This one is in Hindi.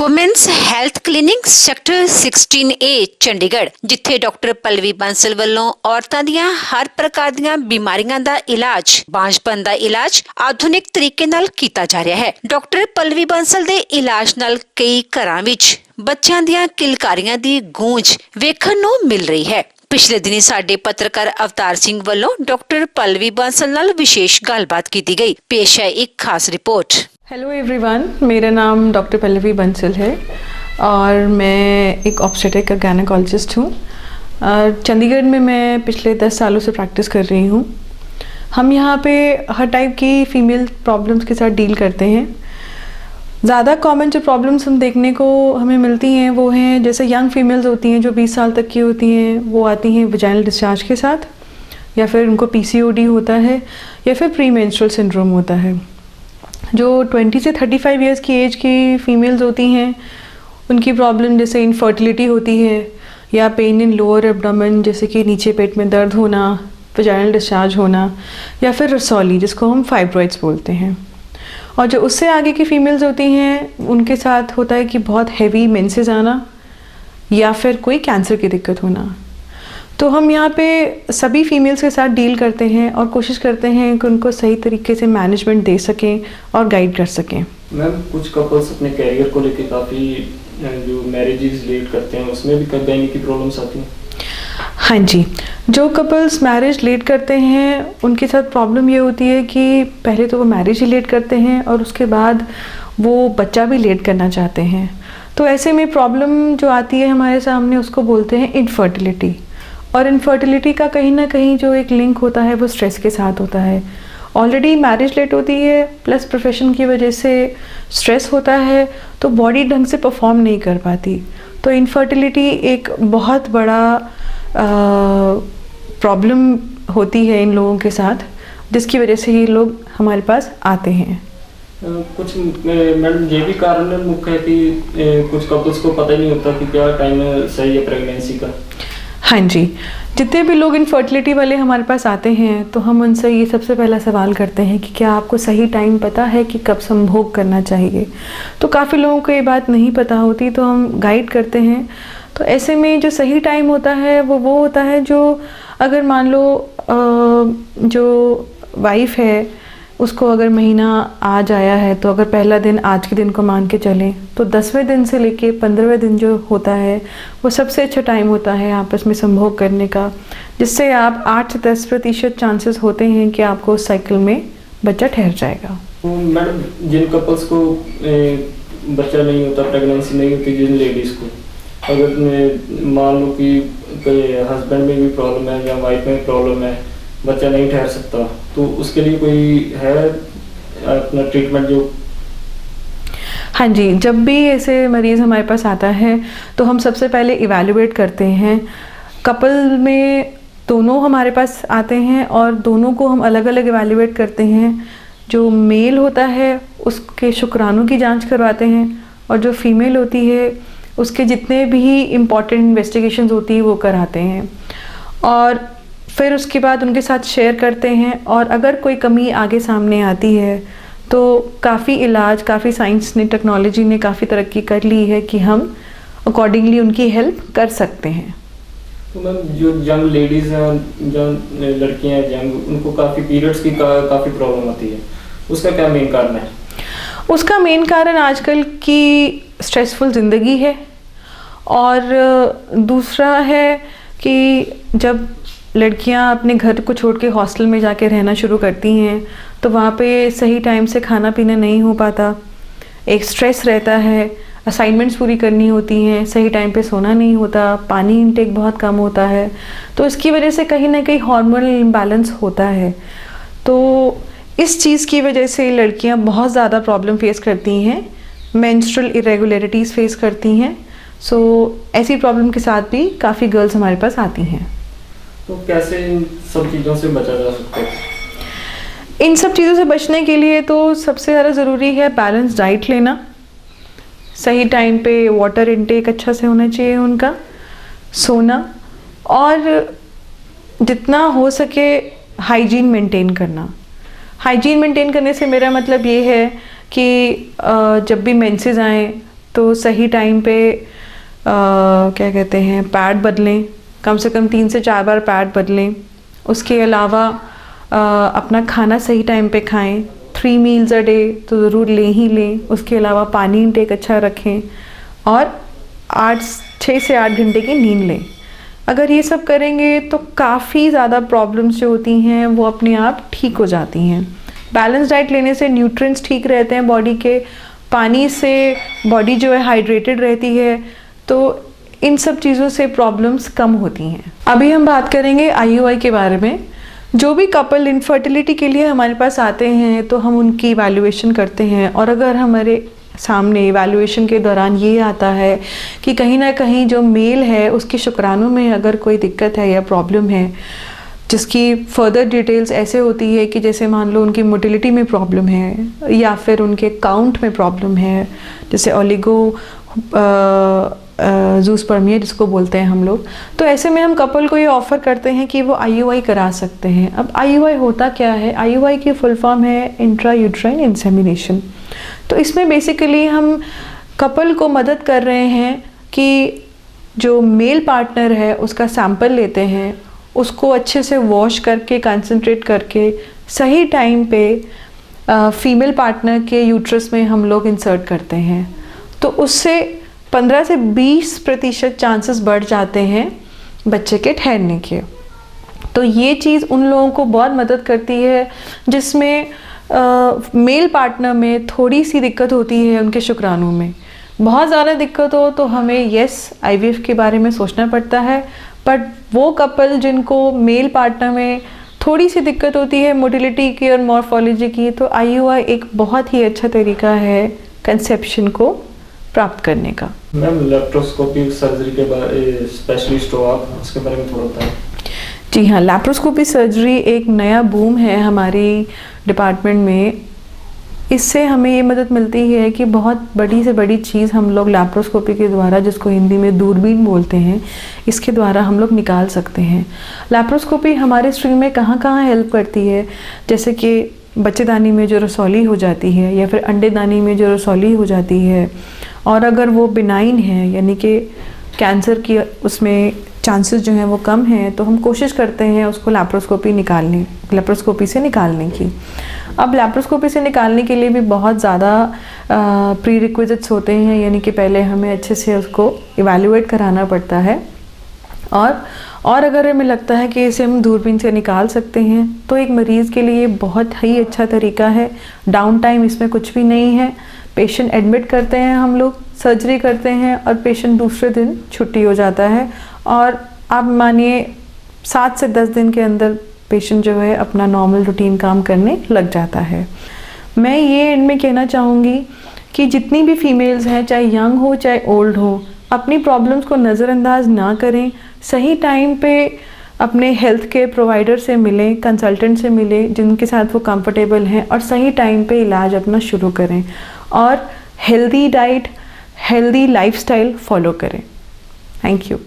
Women's health clinic sector 16A Chandigarh, ਜਿੱਥੇ ਡਾਕਟਰ ਪੱਲਵੀ ਬਾਂਸਲ ਵੱਲੋਂ ਔਰਤਾਂ ਦੀਆਂ ਹਰ ਪ੍ਰਕਾਰ ਦੀਆਂ ਬਿਮਾਰੀਆਂ ਦਾ ਇਲਾਜ, ਬਾਂਝਪਨ ਦਾ ਇਲਾਜ ਆਧੁਨਿਕ ਤਰੀਕੇ ਨਾਲ ਕੀਤਾ ਜਾ ਰਿਹਾ ਹੈ। ਡਾਕਟਰ ਪੱਲਵੀ ਬਾਂਸਲ ਦੇ ਇਲਾਜ ਨਾਲ ਕਈ ਘਰਾਂ ਵਿੱਚ ਬੱਚਿਆਂ ਦੀਆਂ ਕਿਲਕਾਰੀਆਂ ਦੀ ਗੂੰਜ ਵੇਖਣ ਨੂੰ ਮਿਲ ਰਹੀ ਹੈ। ਪਿਛਲੇ ਦਿਨੀ ਸਾਡੇ ਪੱਤਰਕਾਰ ਅਵਤਾਰ ਸਿੰਘ ਵੱਲੋਂ ਡਾਕਟਰ पल्लवी बांसल नाल विशेष गलबात की गई। पेश है एक खास रिपोर्ट। हेलो एवरीवन, मेरा नाम डॉक्टर पल्लवी बंसल है और मैं एक ऑब्स्टेट्रिक गायनेकोलॉजिस्ट हूँ। चंडीगढ़ में मैं पिछले 10 सालों से प्रैक्टिस कर रही हूँ। हम यहाँ पे हर टाइप की फ़ीमेल प्रॉब्लम्स के साथ डील करते हैं। ज़्यादा कॉमन जो प्रॉब्लम्स हम देखने को हमें मिलती हैं वो हैं, जैसे यंग फीमेल्स होती हैं जो 20 साल तक की होती हैं, वो आती हैं वजाइनल डिस्चार्ज के साथ, या फिर उनको PCOD होता है, या फिर प्री मेंस्ट्रुअल सिंड्रोम होता है। जो 20 से 35 ईयर्स की एज की फ़ीमेल्स होती हैं उनकी प्रॉब्लम जैसे इनफर्टिलिटी होती है, या पेन इन लोअर एब्डोमेन जैसे कि नीचे पेट में दर्द होना, वजाइनल डिस्चार्ज होना, या फिर रसौली जिसको हम फाइब्रॉइड्स बोलते हैं। और जो उससे आगे की फ़ीमेल्स होती हैं उनके साथ होता है कि बहुत हैवी मेंसेस आना या फिर कोई कैंसर की दिक्कत होना। तो हम यहाँ पे सभी फीमेल्स के साथ डील करते हैं और कोशिश करते हैं कि उनको सही तरीके से मैनेजमेंट दे सकें और गाइड कर सकें। मैम, कुछ कपल्स अपने कैरियर को लेकर काफ़ी जो मैरिजेस लेट करते हैं उसमें भी गायनी की प्रॉब्लम्स आती हैं। हाँ जी, जो कपल्स मैरिज लेट करते हैं उनके साथ प्रॉब्लम ये होती है कि पहले तो वो मैरिज ही लेट करते हैं और उसके बाद वो बच्चा भी लेट करना चाहते हैं। तो ऐसे में प्रॉब्लम जो आती है हमारे सामने उसको बोलते हैं इनफर्टिलिटी। और इनफर्टिलिटी का कहीं ना कहीं जो एक लिंक होता है वो स्ट्रेस के साथ होता है। ऑलरेडी मैरिज लेट होती है प्लस प्रोफेशन की वजह से स्ट्रेस होता है, तो बॉडी ढंग से परफॉर्म नहीं कर पाती। तो इनफर्टिलिटी एक बहुत बड़ा प्रॉब्लम होती है इन लोगों के साथ, जिसकी वजह से ये लोग हमारे पास आते हैं। कुछ मैडम ये भी कारण मुख्य है कि कुछ कपल्स को पता ही नहीं होता कि क्या टाइम सही है प्रेगनेंसी का। हाँ जी, जितने भी लोग इनफर्टिलिटी वाले हमारे पास आते हैं तो हम उनसे ये सबसे पहला सवाल करते हैं कि क्या आपको सही टाइम पता है कि कब संभोग करना चाहिए। तो काफ़ी लोगों को ये बात नहीं पता होती, तो हम गाइड करते हैं। तो ऐसे में जो सही टाइम होता है वो होता है जो, अगर मान लो जो वाइफ है उसको अगर महीना आज आया है, तो अगर पहला दिन आज के दिन को मान के चलें तो 10वें दिन से लेके 15वें दिन जो होता है वो सबसे अच्छा टाइम होता है आपस में संभोग करने का, जिससे आप 8 से 10% चांसेस होते हैं कि आपको उस साइकिल में बच्चा ठहर जाएगा। तो मैडम, जिन कपल्स को बच्चा नहीं होता, प्रेगनेंसी नहीं होती, जिन लेडीज़ को अगर मान लो कि हस्बैंड में भी प्रॉब्लम है या वाइफ में प्रॉब्लम है, बच्चा नहीं ठहर सकता, तो उसके लिए कोई है अपना ट्रीटमेंट जो? हाँ जी, जब भी ऐसे मरीज़ हमारे पास आता है तो हम सबसे पहले इवैल्यूएट करते हैं। कपल में दोनों हमारे पास आते हैं और दोनों को हम अलग अलग इवैल्यूएट करते हैं। जो मेल होता है उसके शुक्राणु की जांच करवाते हैं, और जो फीमेल होती है उसके जितने भी इम्पॉर्टेंट इन्वेस्टिगेशंस होती है वो कराते हैं, और फिर उसके बाद उनके साथ शेयर करते हैं। और अगर कोई कमी आगे सामने आती है तो काफ़ी इलाज, काफ़ी साइंस ने, टेक्नोलॉजी ने काफ़ी तरक्की कर ली है कि हम अकॉर्डिंगली उनकी हेल्प कर सकते हैं। तो मैम, जो यंग लेडीज़ हैं, जो लड़कियां हैं यंग, उनको काफ़ी पीरियड्स की काफ़ी प्रॉब्लम आती है, उसका क्या मेन कारण है? उसका मेन कारण आजकल की स्ट्रेसफुल ज़िंदगी है, और दूसरा है कि जब लड़कियां अपने घर को छोड़ के हॉस्टल में जाके रहना शुरू करती हैं तो वहाँ पे सही टाइम से खाना पीना नहीं हो पाता, एक स्ट्रेस रहता है, असाइनमेंट्स पूरी करनी होती हैं, सही टाइम पे सोना नहीं होता, पानी इनटेक बहुत कम होता है। तो इसकी वजह से कहीं ना कहीं हार्मोनल इम्बैलेंस होता है। तो इस चीज़ की वजह से लड़कियाँ बहुत ज़्यादा प्रॉब्लम फेस करती हैं, मेंस्ट्रुअल इरेगुलरिटीज़ फेस करती हैं। सो ऐसी प्रॉब्लम के साथ भी काफ़ी गर्ल्स हमारे पास आती हैं। तो कैसे इन सब चीज़ों से बचा जा सकता है? इन सब चीज़ों से बचने के लिए तो सबसे ज़्यादा ज़रूरी है बैलेंस डाइट लेना, सही टाइम पे वाटर इनटेक अच्छा से होना चाहिए उनका, सोना, और जितना हो सके हाइजीन मेंटेन करना। हाइजीन मेंटेन करने से मेरा मतलब ये है कि जब भी मेंसेस आएँ तो सही टाइम पे क्या कहते हैं पैड बदलें, कम से कम 3 से 4 बार पैड बदलें। उसके अलावा अपना खाना सही टाइम पे खाएं, 3 मील्स अ डे तो ज़रूर लें ही लें। उसके अलावा पानी इंटेक अच्छा रखें और 6 से 8 घंटे की नींद लें। अगर ये सब करेंगे तो काफ़ी ज़्यादा प्रॉब्लम्स जो होती हैं वो अपने आप ठीक हो जाती हैं। बैलेंस डाइट लेने से न्यूट्रिएंट्स ठीक रहते हैं बॉडी के, पानी से बॉडी जो है हाइड्रेटेड रहती है, तो इन सब चीज़ों से प्रॉब्लम्स कम होती हैं। अभी हम बात करेंगे IUI के बारे में। जो भी कपल इनफर्टिलिटी के लिए हमारे पास आते हैं तो हम उनकी इवैल्यूएशन करते हैं, और अगर हमारे सामने इवैल्यूएशन के दौरान ये आता है कि कहीं ना कहीं जो मेल है उसके शुक्राणु में अगर कोई दिक्कत है या प्रॉब्लम है, जिसकी फर्दर डिटेल्स ऐसे होती है कि जैसे मान लो उनकी मोटिलिटी में प्रॉब्लम है या फिर उनके काउंट में प्रॉब्लम है, जैसे ओलिगो ज़ूस्पर्मिया जिसको बोलते हैं हम लोग, तो ऐसे में हम कपल को ये ऑफ़र करते हैं कि वो IUI करा सकते हैं। अब IUI होता क्या है? IUI की फुल फॉर्म है इंट्रा यूट्राइन इंसेमिनेशन। तो इसमें बेसिकली हम कपल को मदद कर रहे हैं कि जो मेल पार्टनर है उसका सैंपल लेते हैं, उसको अच्छे से वॉश करके कंसंट्रेट करके सही टाइम पे फीमेल पार्टनर के यूट्रस में हम लोग इंसर्ट करते हैं। तो उससे 15 से 20% चांसेस बढ़ जाते हैं बच्चे के ठहरने के। तो ये चीज़ उन लोगों को बहुत मदद करती है जिसमें मेल पार्टनर में थोड़ी सी दिक्कत होती है उनके शुक्राणु में। बहुत ज़्यादा दिक्कत हो तो हमें IVF के बारे में सोचना पड़ता है, बट वो कपल जिनको मेल पार्टनर में थोड़ी सी दिक्कत होती है मोटिलिटी की और मॉर्फोलॉजी की, तो IUI एक बहुत ही अच्छा तरीका है कंसेप्शन को प्राप्त करने का। मैम लैप्रोस्कोपी सर्जरी के बारे स्पेशलिस्ट हो आप, उसके बारे में थोड़ा बताएं। जी हाँ, लैप्रोस्कोपी सर्जरी एक नया बूम है हमारी डिपार्टमेंट में। इससे हमें ये मदद मिलती है कि बहुत बड़ी से बड़ी चीज़ हम लोग लैप्रोस्कोपी के द्वारा, जिसको हिंदी में दूरबीन बोलते हैं, इसके द्वारा हम लोग निकाल सकते हैं। लैप्रोस्कोपी हमारे स्ट्रीम में कहाँ कहाँ हेल्प करती है, जैसे कि बच्चेदानी में जो रसौली हो जाती है या फिर अंडेदानी में जो रसौली हो जाती है, और अगर वो बिनाइन है यानी कि कैंसर की उसमें चांसेस जो हैं वो कम हैं, तो हम कोशिश करते हैं उसको लैप्रोस्कोपी से निकालने की। अब लैप्रोस्कोपी से निकालने के लिए भी बहुत ज़्यादा प्री रिक्विजिट्स होते हैं, यानी कि पहले हमें अच्छे से उसको इवैल्यूएट कराना पड़ता है, और अगर हमें लगता है कि इसे हम दूरबीन से निकाल सकते हैं तो एक मरीज़ के लिए बहुत ही अच्छा तरीका है। डाउन टाइम इसमें कुछ भी नहीं है। पेशेंट एडमिट करते हैं, हम लोग सर्जरी करते हैं और पेशेंट दूसरे दिन छुट्टी हो जाता है, और आप मानिए 7 से 10 दिन के अंदर पेशेंट जो है अपना नॉर्मल रूटीन काम करने लग जाता है। मैं ये एंड में कहना चाहूँगी कि जितनी भी फीमेल्स हैं, चाहे यंग हो चाहे ओल्ड हो, अपनी प्रॉब्लम्स को नज़रअंदाज ना करें। सही टाइम पे अपने हेल्थ केयर प्रोवाइडर से मिलें, कंसल्टेंट से मिलें जिनके साथ वो कंफर्टेबल हैं, और सही टाइम पे इलाज अपना शुरू करें, और healthy diet, healthy lifestyle follow करें। Thank you.